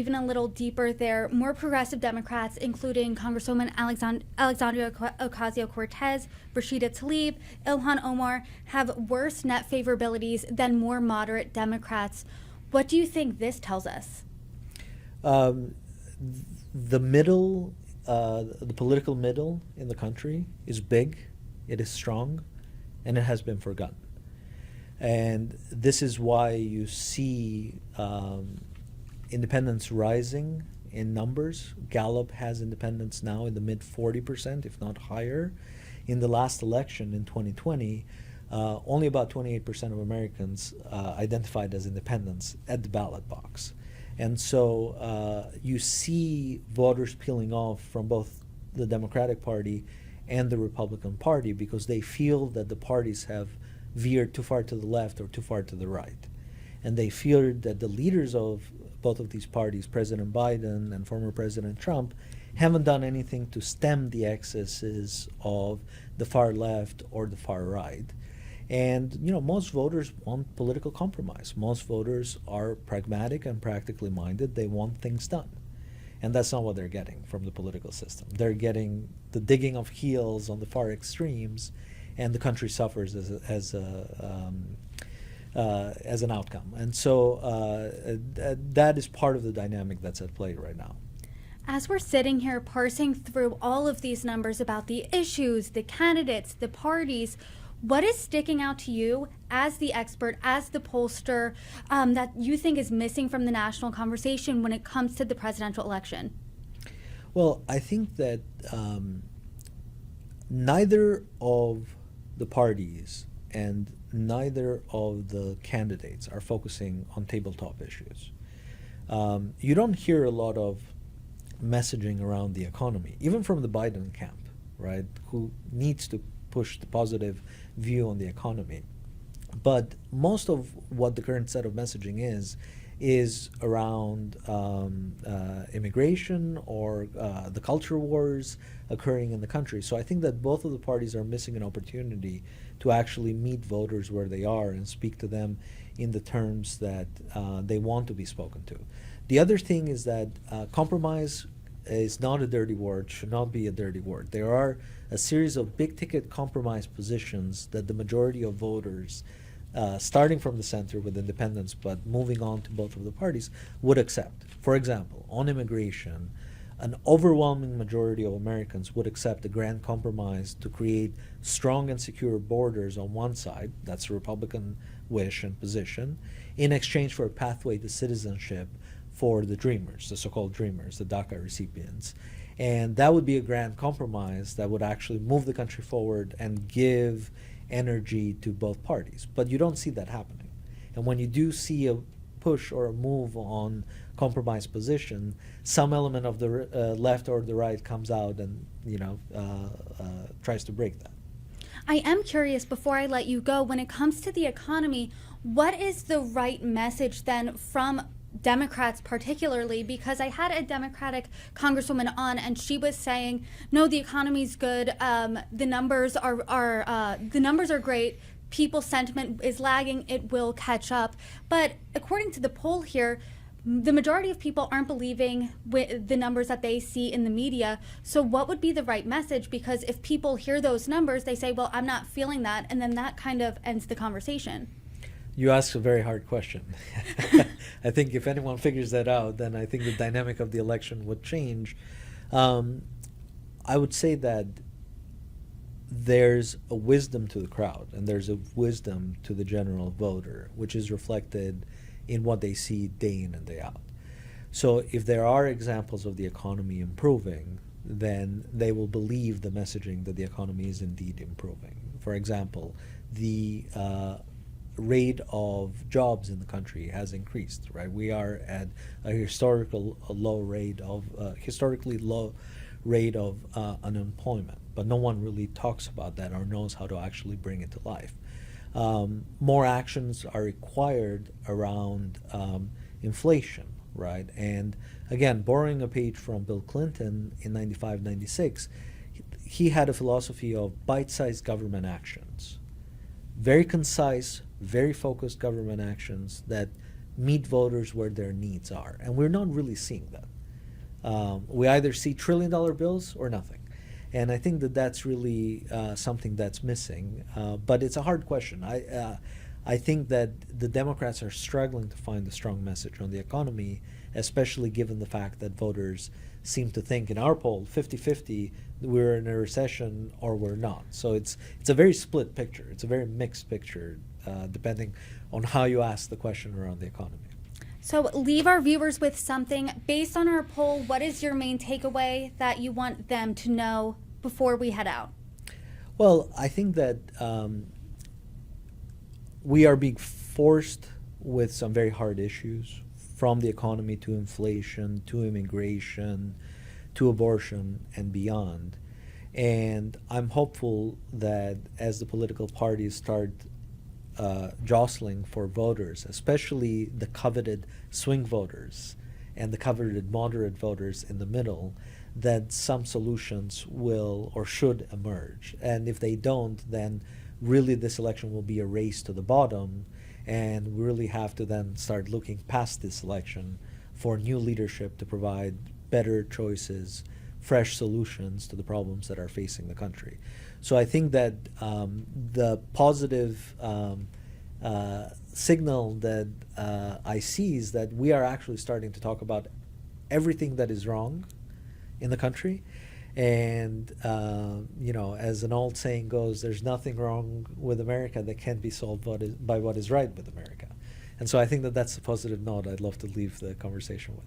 even a little deeper there, more progressive Democrats, including Congresswoman Alexandria Ocasio-Cortez, Rashida Tlaib, Ilhan Omar, have worse net favorabilities than more moderate Democrats. What do you think this tells us? The middle, the political middle in the country is big, it is strong, and it has been forgotten. And this is why you see independents rising in numbers. Gallup has independents now in the mid 40%, if not higher. In the last election in 2020, only about 28% of Americans identified as independents at the ballot box. And so you see voters peeling off from both the Democratic Party and the Republican Party because they feel that the parties have veered too far to the left or too far to the right. And they fear that the leaders of both of these parties, President Biden and former President Trump, haven't done anything to stem the excesses of the far left or the far right. And most voters want political compromise. Most voters are pragmatic and practically minded. They want things done. And that's not what they're getting from the political system. They're getting the digging of heels on the far extremes, and the country suffers as an outcome. And so that is part of the dynamic that's at play right now. As we're sitting here parsing through all of these numbers about the issues, the candidates, the parties, what is sticking out to you as the expert, as the pollster, that you think is missing from the national conversation when it comes to the presidential election? Well, I think that neither of the parties and neither of the candidates are focusing on tabletop issues. You don't hear a lot of messaging around the economy, even from the Biden camp, right, who needs to push the positive view on the economy. But most of what the current set of messaging is around immigration or the culture wars occurring in the country. So I think that both of the parties are missing an opportunity to actually meet voters where they are and speak to them in the terms that they want to be spoken to. The other thing is that compromise is not a dirty word, should not be a dirty word. There are a series of big ticket compromise positions that the majority of voters, starting from the center with independents but moving on to both of the parties, would accept. For example, on immigration, an overwhelming majority of Americans would accept a grand compromise to create strong and secure borders on one side, that's a Republican wish and position, in exchange for a pathway to citizenship for the dreamers, the so-called dreamers, the DACA recipients. And that would be a grand compromise that would actually move the country forward and give energy to both parties. But you don't see that happening. And when you do see a push or a move on compromise position, some element of the left or the right comes out and tries to break that. I am curious, before I let you go, when it comes to the economy, what is the right message then from Democrats particularly? Because I had a Democratic congresswoman on and she was saying, no, the economy's good, the numbers are great, people's sentiment is lagging, it will catch up. But according to the poll here, the majority of people aren't believing with the numbers that they see in the media. So what would be the right message? Because if people hear those numbers, they say, well, I'm not feeling that, and then that kind of ends the conversation. You ask a very hard question. I think if anyone figures that out, then I think the dynamic of the election would change. I would say that there's a wisdom to the crowd and there's a wisdom to the general voter, which is reflected in what they see day in and day out. So if there are examples of the economy improving, then they will believe the messaging that the economy is indeed improving. For example, the rate of jobs in the country has increased, right? We are at a historically low rate of unemployment, but no one really talks about that or knows how to actually bring it to life. More actions are required around inflation, right? And again, borrowing a page from Bill Clinton in 95, 96, he had a philosophy of bite-sized government actions. Very concise, very focused government actions that meet voters where their needs are. And we're not really seeing that. We either see trillion-dollar bills or nothing. And I think that that's really something that's missing. But it's a hard question. I think that the Democrats are struggling to find a strong message on the economy, especially given the fact that voters seem to think in our poll 50-50 we're in a recession or we're not. So it's a very split picture. It's a very mixed picture depending on how you ask the question around the economy. So leave our viewers with something. Based on our poll, what is your main takeaway that you want them to know before we head out? Well, I think that we are being forced with some very hard issues, from the economy to inflation, to immigration, to abortion, and beyond. And I'm hopeful that as the political parties start jostling for voters, especially the coveted swing voters and the coveted moderate voters in the middle, that some solutions will or should emerge. And if they don't, then really this election will be a race to the bottom, and we really have to then start looking past this election for new leadership to provide better choices, fresh solutions to the problems that are facing the country. So I think that the positive signal that I see is that we are actually starting to talk about everything that is wrong in the country. And, as an old saying goes, there's nothing wrong with America that can't be solved by what is right with America. And so I think that that's a positive note I'd love to leave the conversation with.